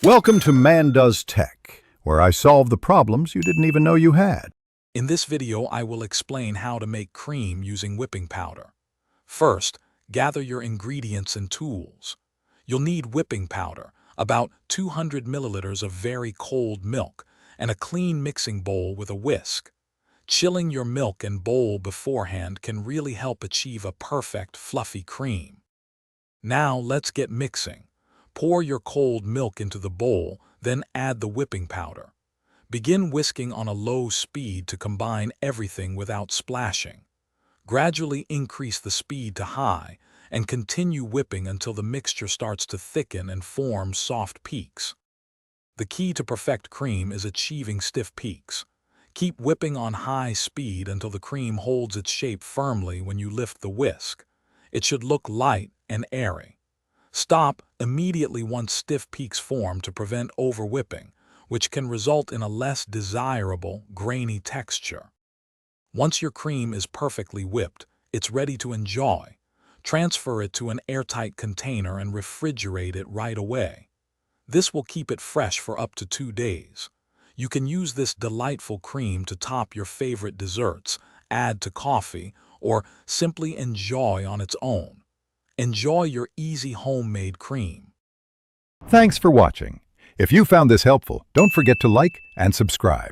Welcome to Man Does Tech, where I solve the problems you didn't even know you had. In this video, I will explain how to make cream using whipping powder. First, gather your ingredients and tools. You'll need whipping powder, about 200 milliliters of very cold milk, and a clean mixing bowl with a whisk. Chilling your milk and bowl beforehand can really help achieve a perfect, fluffy cream. Now let's get mixing. Pour your cold milk into the bowl, then add the whipping powder. Begin whisking on a low speed to combine everything without splashing. Gradually increase the speed to high and continue whipping until the mixture starts to thicken and form soft peaks. The key to perfect cream is achieving stiff peaks. Keep whipping on high speed until the cream holds its shape firmly when you lift the whisk. It should look light and airy. Stop immediately once stiff peaks form to prevent over-whipping, which can result in a less desirable, grainy texture. Once your cream is perfectly whipped, it's ready to enjoy. Transfer it to an airtight container and refrigerate it right away. This will keep it fresh for up to 2 days. You can use this delightful cream to top your favorite desserts, add to coffee, or simply enjoy on its own. Enjoy your easy homemade cream. Thanks for watching. If you found this helpful, don't forget to like and subscribe.